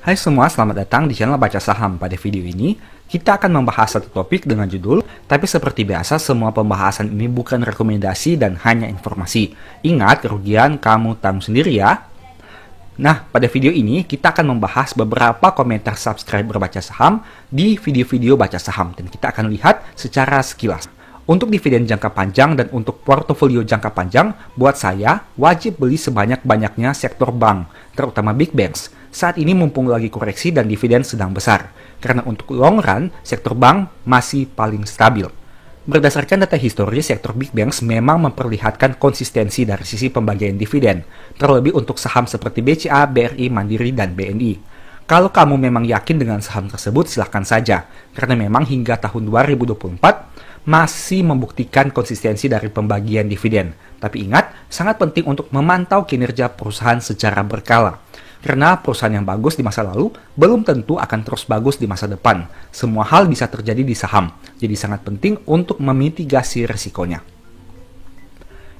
Hai semua, selamat datang di channel Baca Saham. Pada video ini, kita akan membahas satu topik dengan judul, tapi seperti biasa, semua pembahasan ini bukan rekomendasi dan hanya informasi. Ingat, kerugian kamu tanggung sendiri ya. Nah, pada video ini, kita akan membahas beberapa komentar subscriber Baca Saham di video-video Baca Saham, dan kita akan lihat secara sekilas. Untuk dividen jangka panjang dan untuk portofolio jangka panjang, buat saya, wajib beli sebanyak-banyaknya sektor bank, terutama big banks. Saat ini mumpung lagi koreksi dan dividen sedang besar, karena untuk long run, sektor bank masih paling stabil. Berdasarkan data historis, sektor big banks memang memperlihatkan konsistensi dari sisi pembagian dividen, terlebih untuk saham seperti BCA, BRI, Mandiri, dan BNI. Kalau kamu memang yakin dengan saham tersebut, silahkan saja, karena memang hingga tahun 2024 masih membuktikan konsistensi dari pembagian dividen. Tapi ingat, sangat penting untuk memantau kinerja perusahaan secara berkala. Karena perusahaan yang bagus di masa lalu belum tentu akan terus bagus di masa depan. Semua hal bisa terjadi di saham, jadi sangat penting untuk memitigasi resikonya.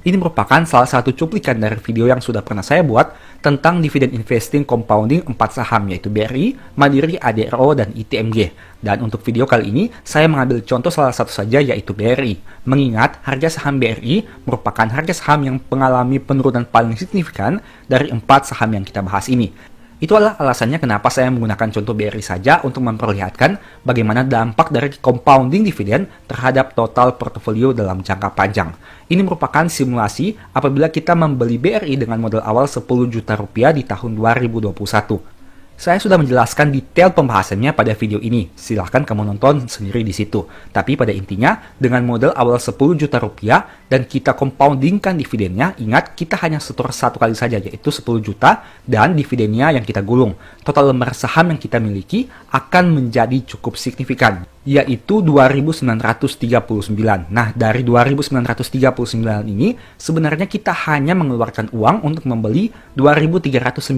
Ini merupakan salah satu cuplikan dari video yang sudah pernah saya buat tentang dividen investing compounding 4 saham, yaitu BRI, Mandiri, ADRO, dan ITMG. Dan untuk video kali ini, saya mengambil contoh salah satu saja, yaitu BRI. Mengingat harga saham BRI merupakan harga saham yang mengalami penurunan paling signifikan dari 4 saham yang kita bahas ini. Itu adalah alasannya kenapa saya menggunakan contoh BRI saja untuk memperlihatkan bagaimana dampak dari compounding dividen terhadap total portofolio dalam jangka panjang. Ini merupakan simulasi apabila kita membeli BRI dengan modal awal 10 juta rupiah di tahun 2021. Saya sudah menjelaskan detail pembahasannya pada video ini, silahkan kamu nonton sendiri di situ. Tapi pada intinya, dengan modal awal 10 juta rupiah dan kita compoundingkan dividennya, ingat kita hanya setor satu kali saja, yaitu 10 juta dan dividennya yang kita gulung. Total lembar saham yang kita miliki akan menjadi cukup signifikan, yaitu 2.939. Nah, dari 2.939 ini, sebenarnya kita hanya mengeluarkan uang untuk membeli 2.398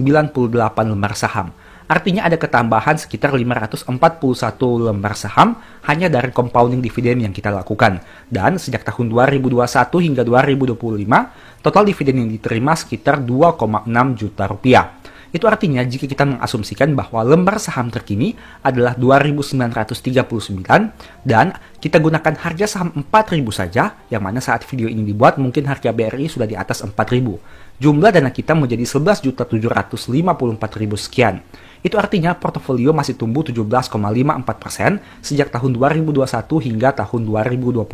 lembar saham. Artinya ada ketambahan sekitar 541 lembar saham hanya dari compounding dividen yang kita lakukan. Dan sejak tahun 2021 hingga 2025, total dividen yang diterima sekitar 2,6 juta rupiah. Itu artinya jika kita mengasumsikan bahwa lembar saham terkini adalah 2.939 dan kita gunakan harga saham 4.000 saja, yang mana saat video ini dibuat mungkin harga BRI sudah di atas 4.000. Jumlah dana kita menjadi 11.754.000 sekian. Itu artinya portofolio masih tumbuh 17,54% sejak tahun 2021 hingga tahun 2025.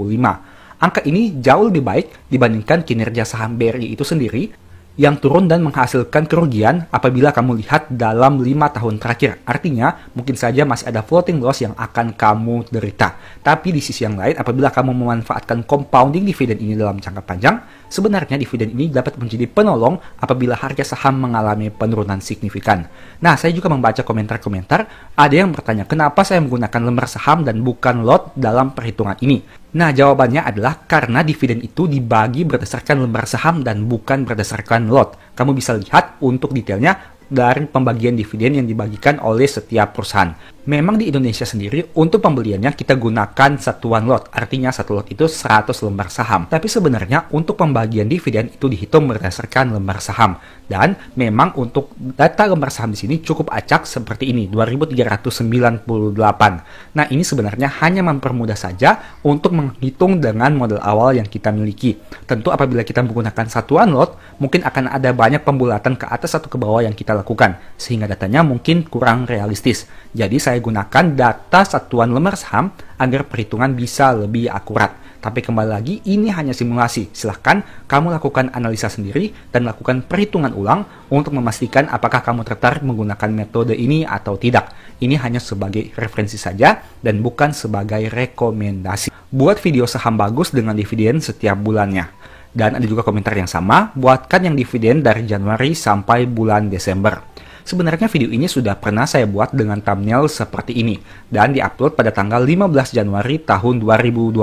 Angka ini jauh lebih baik dibandingkan kinerja saham BRI itu sendiri yang turun dan menghasilkan kerugian apabila kamu lihat dalam 5 tahun terakhir. Artinya, mungkin saja masih ada floating loss yang akan kamu derita. Tapi di sisi yang lain, apabila kamu memanfaatkan compounding dividen ini dalam jangka panjang, sebenarnya dividen ini dapat menjadi penolong apabila harga saham mengalami penurunan signifikan. Nah, saya juga membaca komentar-komentar, ada yang bertanya, kenapa saya menggunakan lembar saham dan bukan lot dalam perhitungan ini? Nah, jawabannya adalah karena dividen itu dibagi berdasarkan lembar saham dan bukan berdasarkan lot. Kamu bisa lihat untuk detailnya dari pembagian dividen yang dibagikan oleh setiap perusahaan. Memang di Indonesia sendiri, untuk pembeliannya kita gunakan satuan lot. Artinya satu lot itu 100 lembar saham. Tapi sebenarnya untuk pembagian dividen itu dihitung berdasarkan lembar saham. Dan memang untuk data lembar saham di sini cukup acak seperti ini, 2.398. Nah, ini sebenarnya hanya mempermudah saja untuk menghitung dengan modal awal yang kita miliki. Tentu apabila kita menggunakan satuan lot, mungkin akan ada banyak pembulatan ke atas atau ke bawah yang kita lakukan, sehingga datanya mungkin kurang realistis. Jadi saya gunakan data satuan lembar saham agar perhitungan bisa lebih akurat. Tapi kembali lagi, ini hanya simulasi. Silahkan kamu lakukan analisa sendiri dan lakukan perhitungan ulang untuk memastikan apakah kamu tertarik menggunakan metode ini atau tidak. Ini hanya sebagai referensi saja dan bukan sebagai rekomendasi. Buat video saham bagus dengan dividen setiap bulannya. Dan ada juga komentar yang sama, buatkan yang dividen dari Januari sampai bulan Desember. Sebenarnya video ini sudah pernah saya buat dengan thumbnail seperti ini dan diupload pada tanggal 15 Januari tahun 2025.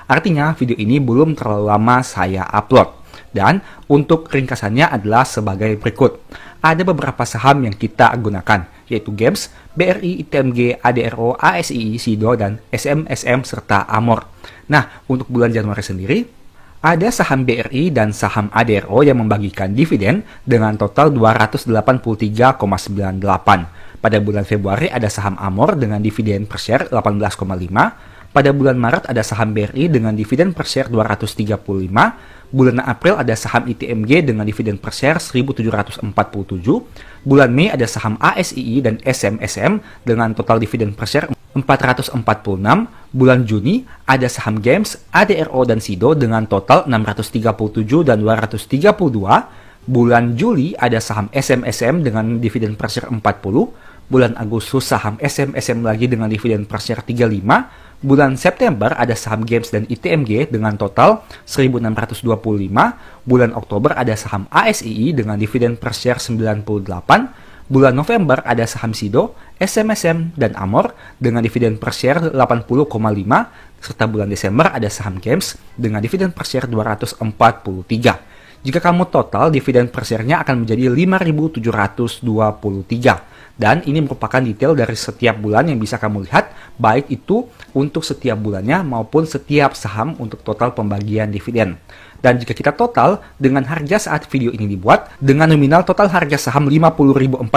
Artinya video ini belum terlalu lama saya upload. Dan untuk ringkasannya adalah sebagai berikut. Ada beberapa saham yang kita gunakan, yaitu GEMS, BRI, ITMG, ADRO, ASI, SIDO, dan SMSM serta Amor. Nah, untuk bulan Januari sendiri, Ada saham BRI dan saham ADRO yang membagikan dividen dengan total 283,98. Pada bulan Februari ada saham Amor dengan dividen per share 18,5. Pada bulan Maret ada saham BRI dengan dividen per share 235. Bulan April ada saham ITMG dengan dividen per share 1747. Bulan Mei ada saham ASII dan SMSM dengan total dividen per share 446. Bulan Juni ada saham Games, ADRO dan SIDO dengan total 637 dan 232. Bulan Juli ada saham SMSM dengan dividen per share 40. Bulan Agustus saham SMSM lagi dengan dividen per share 35. Bulan September ada saham Games dan ITMG dengan total 1.625. Bulan Oktober ada saham ASII dengan dividen per share 98. Bulan November ada saham SIDO, SMSM, dan Amor dengan dividen per share 80,5. Serta bulan Desember ada saham Games dengan dividen per share 243. Jika kamu total, dividen per share-nya akan menjadi 5.723. Dan ini merupakan detail dari setiap bulan yang bisa kamu lihat, baik itu untuk setiap bulannya maupun setiap saham untuk total pembagian dividen. Dan jika kita total dengan harga saat video ini dibuat, dengan nominal total harga saham 50.045,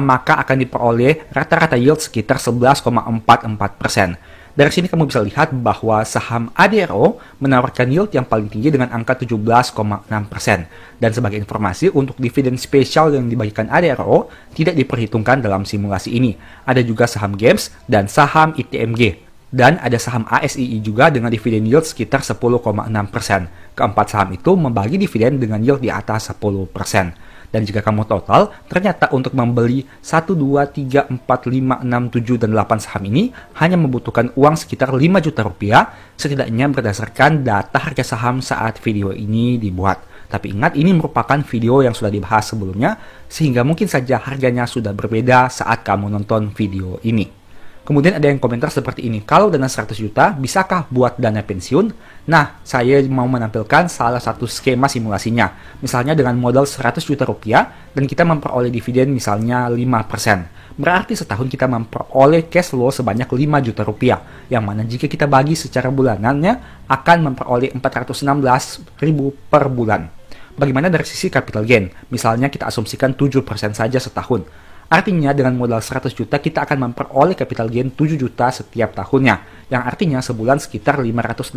maka akan diperoleh rata-rata yield sekitar 11,44%. Dari sini kamu bisa lihat bahwa saham ADRO menawarkan yield yang paling tinggi dengan angka 17,6%. Dan sebagai informasi, untuk dividen spesial yang dibagikan ADRO tidak diperhitungkan dalam simulasi ini. Ada juga saham Games dan saham ITMG. Dan ada saham ASII juga dengan dividen yield sekitar 10,6%. Keempat saham itu membagi dividen dengan yield di atas 10%. Dan jika kamu total, ternyata untuk membeli 1, 2, 3, 4, 5, 6, 7, dan 8 saham ini hanya membutuhkan uang sekitar 5 juta rupiah, setidaknya berdasarkan data harga saham saat video ini dibuat. Tapi ingat, ini merupakan video yang sudah dibahas sebelumnya, sehingga mungkin saja harganya sudah berbeda saat kamu nonton video ini. Kemudian ada yang komentar seperti ini, kalau dana 100 juta, bisakah buat dana pensiun? Nah, saya mau menampilkan salah satu skema simulasinya. Misalnya dengan modal 100 juta rupiah, dan kita memperoleh dividen misalnya 5%. Berarti setahun kita memperoleh cash flow sebanyak 5 juta rupiah, yang mana jika kita bagi secara bulanannya, akan memperoleh 416.000 per bulan. Bagaimana dari sisi capital gain? Misalnya kita asumsikan 7% saja setahun. Artinya dengan modal 100 juta kita akan memperoleh capital gain 7 juta setiap tahunnya, yang artinya sebulan sekitar 583.000.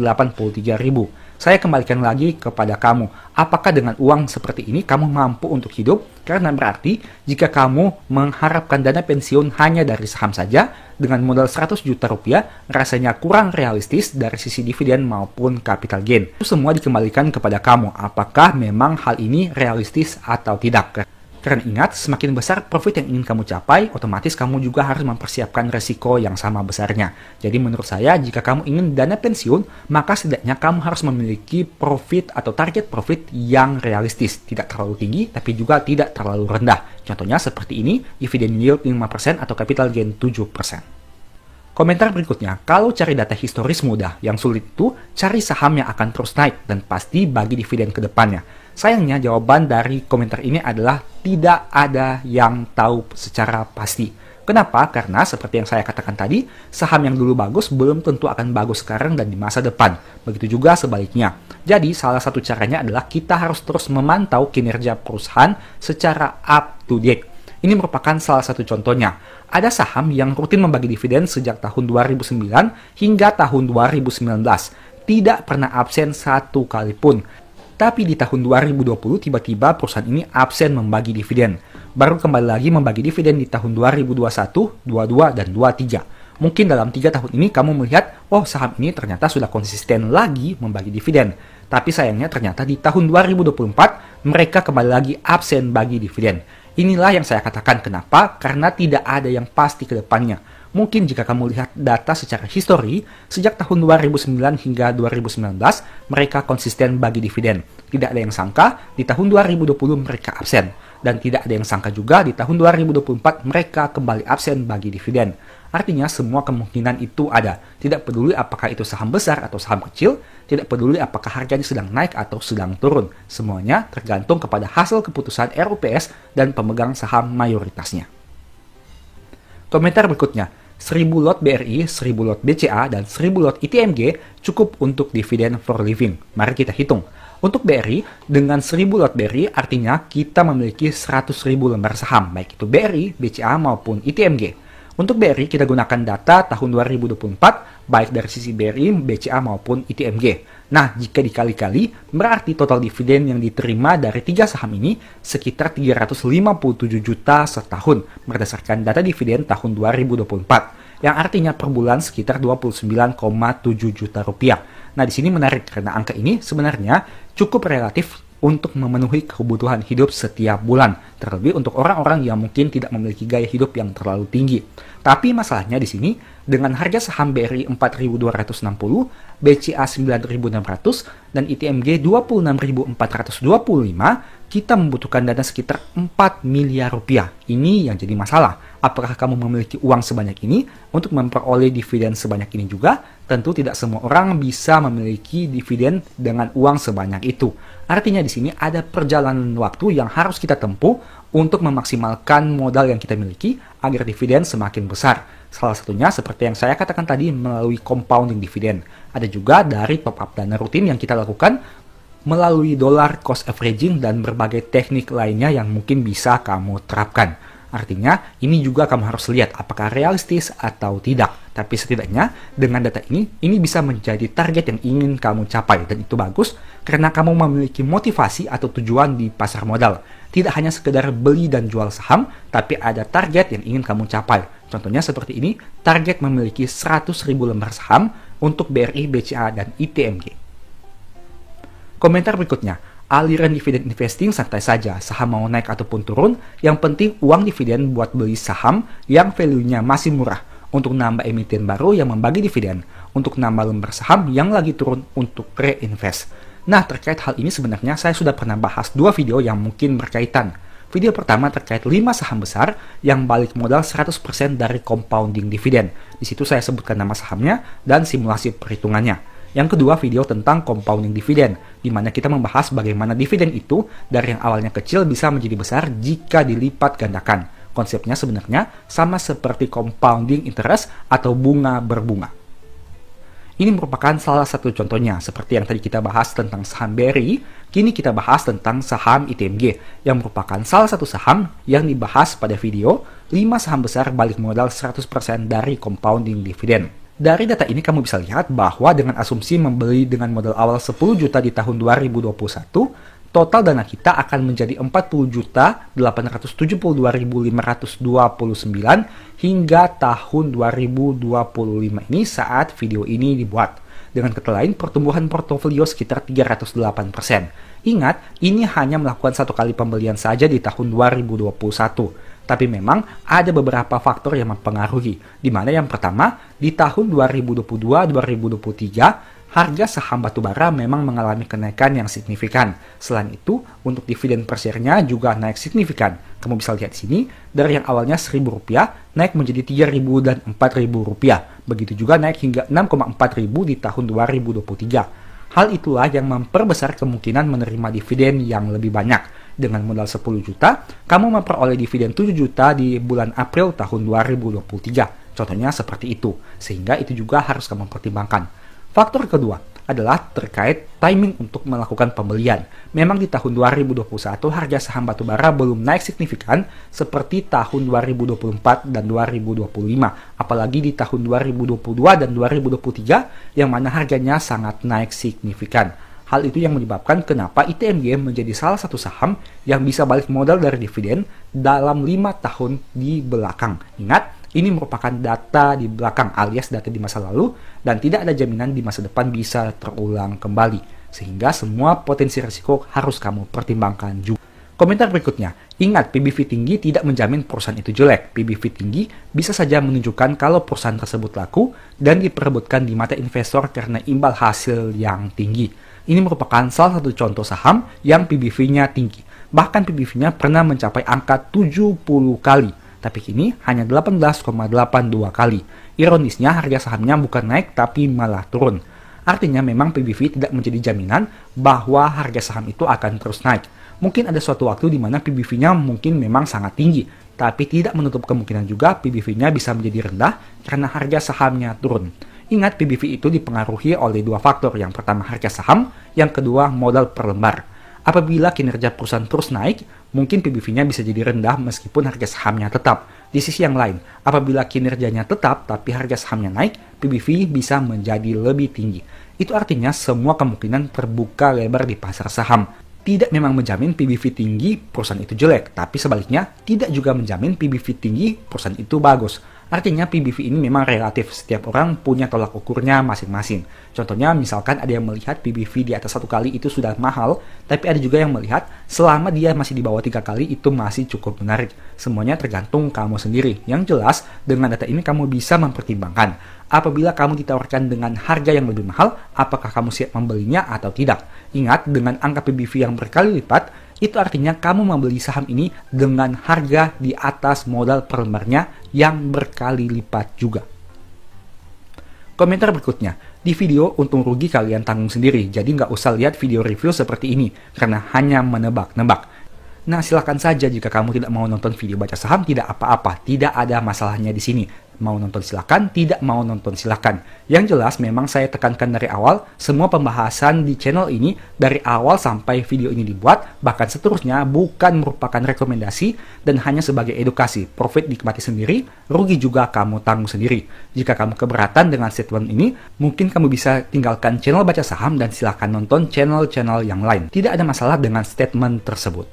Saya kembalikan lagi kepada kamu, apakah dengan uang seperti ini kamu mampu untuk hidup? Karena berarti jika kamu mengharapkan dana pensiun hanya dari saham saja, dengan modal 100 juta rupiah, rasanya kurang realistis dari sisi dividen maupun capital gain. Itu semua dikembalikan kepada kamu, apakah memang hal ini realistis atau tidak. Karena ingat, semakin besar profit yang ingin kamu capai, otomatis kamu juga harus mempersiapkan resiko yang sama besarnya. Jadi menurut saya, jika kamu ingin dana pensiun, maka setidaknya kamu harus memiliki profit atau target profit yang realistis. Tidak terlalu tinggi, tapi juga tidak terlalu rendah. Contohnya seperti ini, dividen yield 5% atau capital gain 7%. Komentar berikutnya, kalau cari data historis mudah, yang sulit itu cari saham yang akan terus naik dan pasti bagi dividen ke depannya. Sayangnya jawaban dari komentar ini adalah tidak ada yang tahu secara pasti. Kenapa? Karena seperti yang saya katakan tadi, saham yang dulu bagus belum tentu akan bagus sekarang dan di masa depan. Begitu juga sebaliknya. Jadi salah satu caranya adalah kita harus terus memantau kinerja perusahaan secara up to date. Ini merupakan salah satu contohnya. Ada saham yang rutin membagi dividen sejak tahun 2009 hingga tahun 2019. Tidak pernah absen satu kali pun. Tapi di tahun 2020 tiba-tiba perusahaan ini absen membagi dividen. Baru kembali lagi membagi dividen di tahun 2021, 22, dan 23. Mungkin dalam 3 tahun ini kamu melihat, oh saham ini ternyata sudah konsisten lagi membagi dividen. Tapi sayangnya ternyata di tahun 2024 mereka kembali lagi absen bagi dividen. Inilah yang saya katakan kenapa, karena tidak ada yang pasti ke depannya. Mungkin jika kamu lihat data secara histori, sejak tahun 2009 hingga 2019, mereka konsisten bagi dividen. Tidak ada yang sangka, di tahun 2020 mereka absen. Dan tidak ada yang sangka juga, di tahun 2024 mereka kembali absen bagi dividen. Artinya semua kemungkinan itu ada. Tidak peduli apakah itu saham besar atau saham kecil, tidak peduli apakah harganya sedang naik atau sedang turun. Semuanya tergantung kepada hasil keputusan RUPS dan pemegang saham mayoritasnya. Komentar berikutnya. 1000 lot BRI, 1000 lot BCA, dan 1000 lot ITMG cukup untuk dividen for living. Mari kita hitung. Untuk BRI, dengan 1000 lot BRI artinya kita memiliki 100.000 lembar saham, baik itu BRI, BCA maupun ITMG. Untuk BRI kita gunakan data tahun 2024, baik dari sisi BRI, BCA maupun ITMG. Nah, jika dikali-kali, berarti total dividen yang diterima dari 3 saham ini sekitar 357 juta setahun berdasarkan data dividen tahun 2024, yang artinya per bulan sekitar 29,7 juta rupiah. Nah, di sini menarik karena angka ini sebenarnya cukup relatif untuk memenuhi kebutuhan hidup setiap bulan, terlebih untuk orang-orang yang mungkin tidak memiliki gaya hidup yang terlalu tinggi. Tapi masalahnya di sini, dengan harga saham BRI 4.260, BCA 9.600, dan ITMG 26.425, kita membutuhkan dana sekitar 4 miliar rupiah. Ini yang jadi masalah. Apakah kamu memiliki uang sebanyak ini untuk memperoleh dividen sebanyak ini juga? Tentu tidak semua orang bisa memiliki dividen dengan uang sebanyak itu. Artinya di sini ada perjalanan waktu yang harus kita tempuh untuk memaksimalkan modal yang kita miliki agar dividen semakin besar. Salah satunya seperti yang saya katakan tadi melalui compounding dividen. Ada juga dari top up dana rutin yang kita lakukan melalui dollar cost averaging dan berbagai teknik lainnya yang mungkin bisa kamu terapkan. Artinya, ini juga kamu harus lihat apakah realistis atau tidak. Tapi setidaknya, dengan data ini bisa menjadi target yang ingin kamu capai. Dan itu bagus, karena kamu memiliki motivasi atau tujuan di pasar modal. Tidak hanya sekedar beli dan jual saham, tapi ada target yang ingin kamu capai. Contohnya seperti ini, target memiliki 100.000 lembar saham untuk BRI, BCA, dan ITMG. Komentar berikutnya. Aliran dividen investing santai saja, saham mau naik ataupun turun, yang penting uang dividen buat beli saham yang value-nya masih murah, untuk nambah emiten baru yang membagi dividen, untuk nambah lembar saham yang lagi turun untuk reinvest. Nah, terkait hal ini sebenarnya saya sudah pernah bahas 2 video yang mungkin berkaitan. Video pertama terkait 5 saham besar yang balik modal 100% dari compounding dividen. Di situ saya sebutkan nama sahamnya dan simulasi perhitungannya. Yang kedua, video tentang compounding dividen, di mana kita membahas bagaimana dividen itu dari yang awalnya kecil bisa menjadi besar jika dilipat gandakan. Konsepnya sebenarnya sama seperti compounding interest atau bunga berbunga. Ini merupakan salah satu contohnya, seperti yang tadi kita bahas tentang saham BRI, kini kita bahas tentang saham ITMG, yang merupakan salah satu saham yang dibahas pada video 5 saham besar balik modal 100% dari compounding dividen. Dari data ini kamu bisa lihat bahwa dengan asumsi membeli dengan modal awal 10 juta di tahun 2021, total dana kita akan menjadi 40.872.529 hingga tahun 2025 ini saat video ini dibuat. Dengan kata lain, pertumbuhan portofolio sekitar 308%. Ingat, ini hanya melakukan 1 kali pembelian saja di tahun 2021. Tapi memang ada beberapa faktor yang mempengaruhi, di mana yang pertama, di tahun 2022-2023, harga saham batubara memang mengalami kenaikan yang signifikan. Selain itu, untuk dividen per share-nya juga naik signifikan. Kamu bisa lihat di sini, dari yang awalnya Rp1.000 naik menjadi Rp3.000 dan Rp4.000. Begitu juga naik hingga Rp6.400 di tahun 2023. Hal itulah yang memperbesar kemungkinan menerima dividen yang lebih banyak. Dengan modal 10 juta, kamu memperoleh dividen 7 juta di bulan April tahun 2023. Contohnya seperti itu, sehingga itu juga harus kamu pertimbangkan. Faktor kedua adalah terkait timing untuk melakukan pembelian. Memang di tahun 2021 harga saham batubara belum naik signifikan seperti tahun 2024 dan 2025, apalagi di tahun 2022 dan 2023 yang mana harganya sangat naik signifikan. Hal itu yang menyebabkan kenapa ITMG menjadi salah satu saham yang bisa balik modal dari dividen dalam 5 tahun di belakang. Ingat, ini merupakan data di belakang alias data di masa lalu dan tidak ada jaminan di masa depan bisa terulang kembali. Sehingga semua potensi risiko harus kamu pertimbangkan juga. Komentar berikutnya, ingat PBV tinggi tidak menjamin perusahaan itu jelek. PBV tinggi bisa saja menunjukkan kalau perusahaan tersebut laku dan diperebutkan di mata investor karena imbal hasil yang tinggi. Ini merupakan salah satu contoh saham yang PBV-nya tinggi. Bahkan PBV-nya pernah mencapai angka 70 kali, tapi kini hanya 18,82 kali. Ironisnya harga sahamnya bukan naik tapi malah turun. Artinya memang PBV tidak menjadi jaminan bahwa harga saham itu akan terus naik. Mungkin ada suatu waktu di mana PBV-nya mungkin memang sangat tinggi, tapi tidak menutup kemungkinan juga PBV-nya bisa menjadi rendah karena harga sahamnya turun. Ingat, PBV itu dipengaruhi oleh 2 faktor. Yang pertama harga saham, Yang kedua, modal per lembar. Apabila kinerja perusahaan terus naik, mungkin PBV-nya bisa jadi rendah meskipun harga sahamnya tetap. Di sisi yang lain, apabila kinerjanya tetap tapi harga sahamnya naik, PBV bisa menjadi lebih tinggi. Itu artinya semua kemungkinan terbuka lebar di pasar saham. Tidak memang menjamin PBV tinggi perusahaan itu jelek, tapi sebaliknya tidak juga menjamin PBV tinggi perusahaan itu bagus. Artinya PBV ini memang relatif, setiap orang punya tolak ukurnya masing-masing. Contohnya misalkan ada yang melihat PBV di atas 1 kali itu sudah mahal, tapi ada juga yang melihat selama dia masih di bawah 3 kali itu masih cukup menarik. Semuanya tergantung kamu sendiri. Yang jelas, dengan data ini kamu bisa mempertimbangkan. Apabila kamu ditawarkan dengan harga yang lebih mahal, apakah kamu siap membelinya atau tidak? Ingat, dengan angka PBV yang berkali lipat, itu artinya kamu membeli saham ini dengan harga di atas modal per lembarnya yang berkali lipat juga. Komentar berikutnya, di video untung rugi kalian tanggung sendiri, jadi nggak usah lihat video review seperti ini, karena hanya menebak-nebak. Nah, silakan saja jika kamu tidak mau nonton video baca saham, tidak apa-apa, tidak ada masalahnya di sini. Mau nonton silakan, tidak mau nonton silakan. Yang jelas memang saya tekankan dari awal, semua pembahasan di channel ini dari awal sampai video ini dibuat, bahkan seterusnya bukan merupakan rekomendasi dan hanya sebagai edukasi. Profit nikmati sendiri, rugi juga kamu tanggung sendiri. Jika kamu keberatan dengan statement ini, mungkin kamu bisa tinggalkan channel baca saham dan silakan nonton channel-channel yang lain. Tidak ada masalah dengan statement tersebut.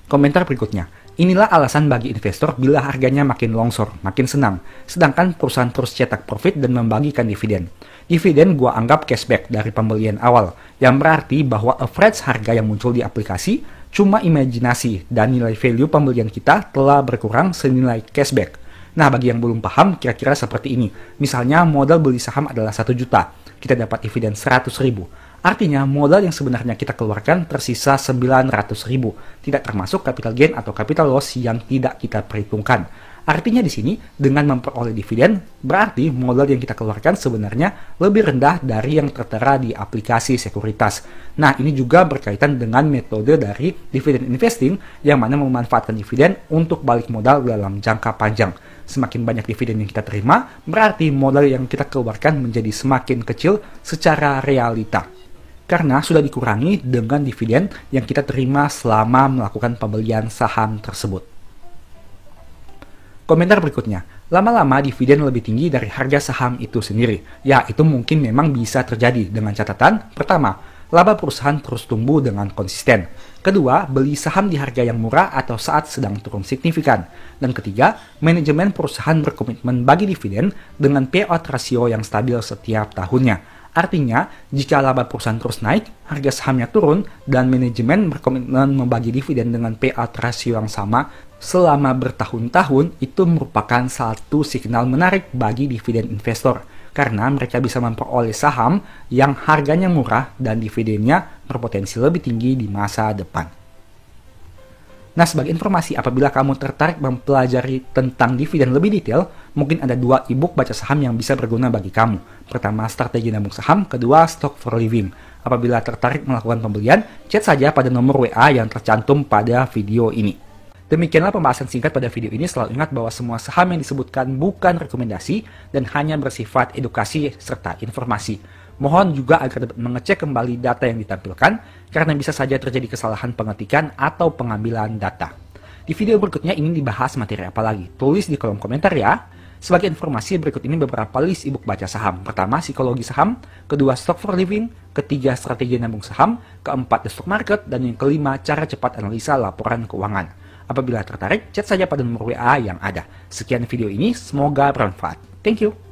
Komentar berikutnya, inilah alasan bagi investor bila harganya makin longsor, makin senang, sedangkan perusahaan terus cetak profit dan membagikan dividen. Dividen gua anggap cashback dari pembelian awal, yang berarti bahwa average harga yang muncul di aplikasi cuma imajinasi dan nilai value pembelian kita telah berkurang senilai cashback. Nah, bagi yang belum paham, kira-kira seperti ini. Misalnya modal beli saham adalah 1 juta, kita dapat dividen 100.000. Artinya, modal yang sebenarnya kita keluarkan tersisa 900.000, tidak termasuk capital gain atau capital loss yang tidak kita perhitungkan. Artinya di sini, dengan memperoleh dividen, berarti modal yang kita keluarkan sebenarnya lebih rendah dari yang tertera di aplikasi sekuritas. Nah, ini juga berkaitan dengan metode dari dividend investing, yang mana memanfaatkan dividen untuk balik modal dalam jangka panjang. Semakin banyak dividen yang kita terima, berarti modal yang kita keluarkan menjadi semakin kecil secara realita, karena sudah dikurangi dengan dividen yang kita terima selama melakukan pembelian saham tersebut. Komentar berikutnya, lama-lama dividen lebih tinggi dari harga saham itu sendiri. Ya, itu mungkin memang bisa terjadi dengan catatan, pertama, laba perusahaan terus tumbuh dengan konsisten. Kedua, beli saham di harga yang murah atau saat sedang turun signifikan. Dan ketiga, manajemen perusahaan berkomitmen bagi dividen dengan payout rasio yang stabil setiap tahunnya. Artinya, jika laba perusahaan terus naik, harga sahamnya turun, dan manajemen berkomitmen membagi dividen dengan payout rasio yang sama selama bertahun-tahun, itu merupakan satu signal menarik bagi dividen investor, karena mereka bisa memperoleh saham yang harganya murah dan dividennya berpotensi lebih tinggi di masa depan. Nah, sebagai informasi, apabila kamu tertarik mempelajari tentang dividen lebih detail, mungkin ada 2 ebook baca saham yang bisa berguna bagi kamu. Pertama, strategi nabung saham, kedua, stock for living. Apabila tertarik melakukan pembelian, chat saja pada nomor WA yang tercantum pada video ini. Demikianlah pembahasan singkat pada video ini. Selalu ingat bahwa semua saham yang disebutkan bukan rekomendasi dan hanya bersifat edukasi serta informasi. Mohon juga agar dapat mengecek kembali data yang ditampilkan, karena bisa saja terjadi kesalahan pengetikan atau pengambilan data. Di video berikutnya ini dibahas materi apa lagi? Tulis di kolom komentar ya. Sebagai informasi, berikut ini beberapa list ebook baca saham. Pertama, psikologi saham. Kedua, stock for living. Ketiga, strategi nabung saham. Keempat, the stock market. Dan yang kelima, cara cepat analisa laporan keuangan. Apabila tertarik, chat saja pada nomor WA yang ada. Sekian video ini, semoga bermanfaat. Thank you.